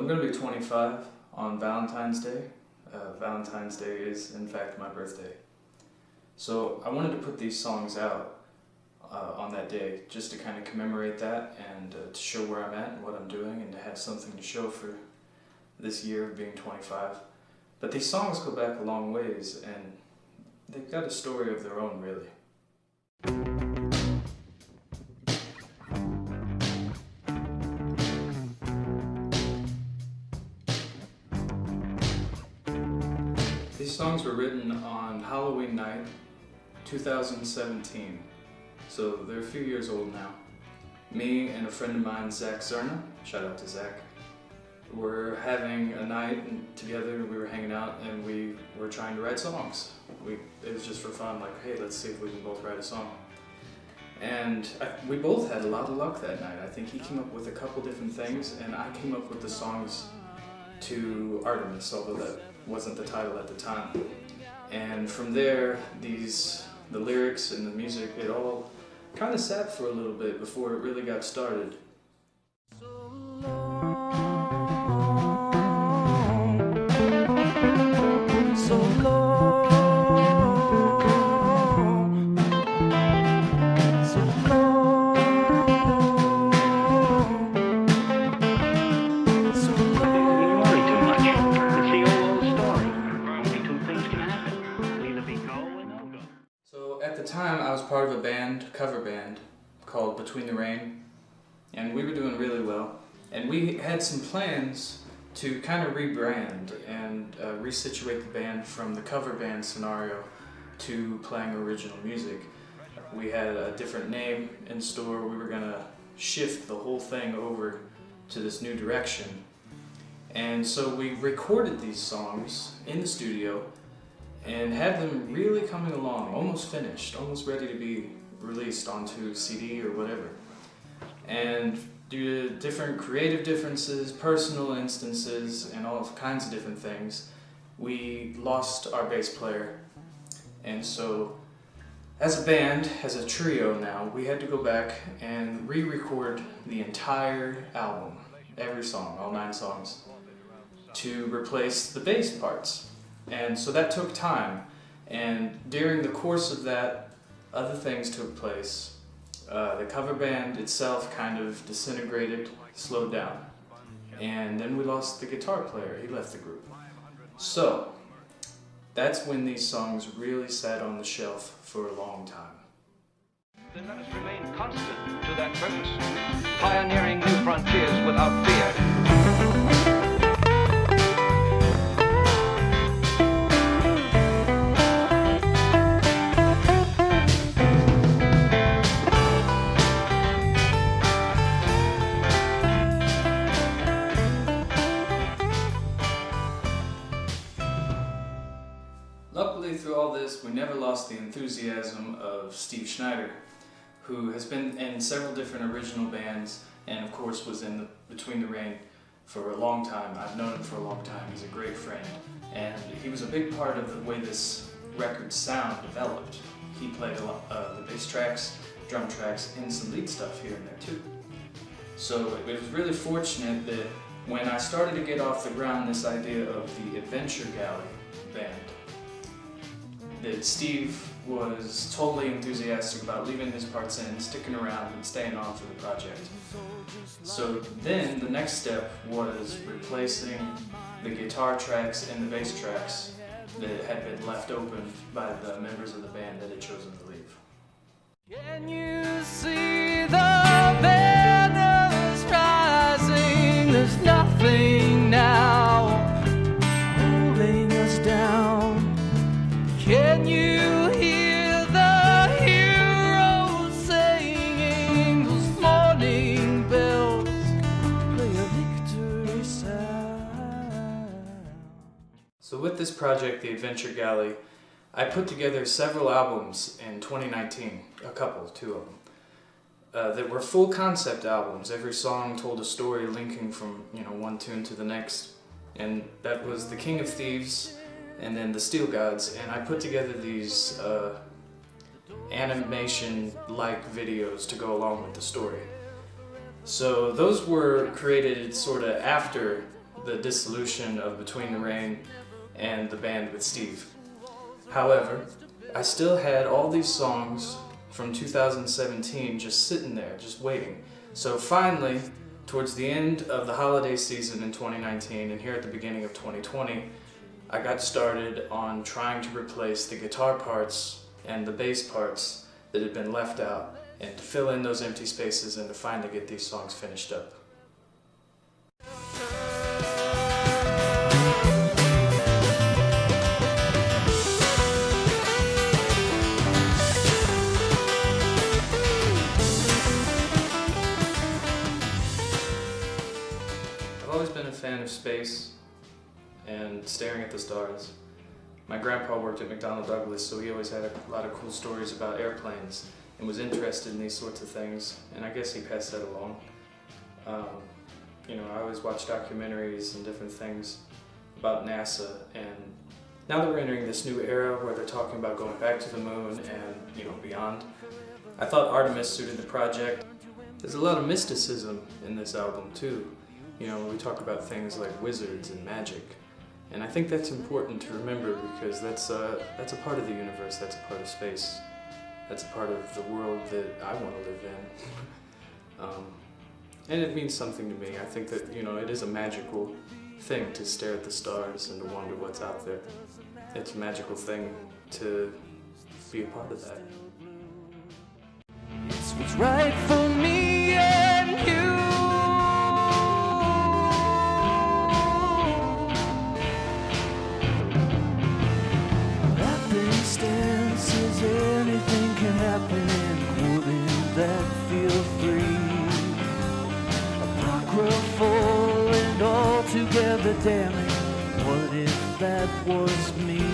I'm going to be 25 on Valentine's Day. Valentine's Day is, in fact, my birthday. So I wanted to put these songs out on that day just to kind of commemorate that and to show where I'm at and what I'm doing and to have something to show for this year of being 25. But these songs go back a long ways and they've got a story of their own, really. These songs were written on Halloween night, 2017, so they're a few years old now. Me and a friend of mine, Zach Zerna, shout out to Zach, were having a night together. We were hanging out and we were trying to write songs. It was just for fun, like, hey, let's see if we can both write a song. And we both had a lot of luck that night. I think he came up with a couple different things and I came up with the songs to Artemis, although that wasn't the title at the time. And from there, the lyrics and the music, it all kind of sat for a little bit before it really got started. At the time, I was part of a cover band called Between the Rain, and we were doing really well. And we had some plans to kind of rebrand and resituate the band from the cover band scenario to playing original music. We had a different name in store. We were going to shift the whole thing over to this new direction. And so we recorded these songs in the studio and had them really coming along, almost finished, almost ready to be released onto CD or whatever. And due to different creative differences, personal instances, and all kinds of different things, we lost our bass player. And so, as a band, as a trio now, we had to go back and re-record the entire album, every song, all 9 songs, to replace the bass parts. And so that took time, and during the course of that, other things took place. The cover band itself kind of disintegrated, slowed down, and then we lost the guitar player. He left the group. So that's when these songs really sat on the shelf for a long time. Then let us remain constant to that purpose, pioneering new frontiers without fear. Luckily, through all this, we never lost the enthusiasm of Steve Schneider, who has been in several different original bands and, of course, was in Between the Rain for a long time. I've known him for a long time. He's a great friend, and he was a big part of the way this record's sound developed. He played a lot the bass tracks, drum tracks, and some lead stuff here and there too. So it was really fortunate that when I started to get off the ground this idea of the Adventure Galley band, that Steve was totally enthusiastic about leaving his parts in, sticking around, and staying on for the project. So then the next step was replacing the guitar tracks and the bass tracks that had been left open by the members of the band that had chosen to leave. Can you see the banners rising? There's nothing now holding us down. Can you hear the heroes singing? Those morning bells play a victory sound. So with this project, the Adventure Galley, I put together several albums in 2019, two of them, that were full concept albums. Every song told a story linking from one tune to the next, and that was The King of Thieves, and then The Steel Gods, and I put together these animation-like videos to go along with the story. So those were created sort of after the dissolution of Between the Rain and the band with Steve. However, I still had all these songs from 2017 just sitting there, just waiting. So finally, towards the end of the holiday season in 2019 and here at the beginning of 2020, I got started on trying to replace the guitar parts and the bass parts that had been left out, and to fill in those empty spaces and to finally get these songs finished up. I've always been a fan of space and staring at the stars. My grandpa worked at McDonnell Douglas, so he always had a lot of cool stories about airplanes and was interested in these sorts of things, and I guess he passed that along. I always watch documentaries and different things about NASA, and now that we're entering this new era where they're talking about going back to the moon and beyond, I thought Artemis suited the project. There's a lot of mysticism in this album too. We talk about things like wizards and magic. And I think that's important to remember because that's a part of the universe, that's a part of space, that's a part of the world that I want to live in. And it means something to me. I think that, it is a magical thing to stare at the stars and to wonder what's out there. It's a magical thing to be a part of that. It's what's right for me and you. Happenstances, anything can happen, and wouldn't that feel free? Apocryphal and altogether damning. What if that was me?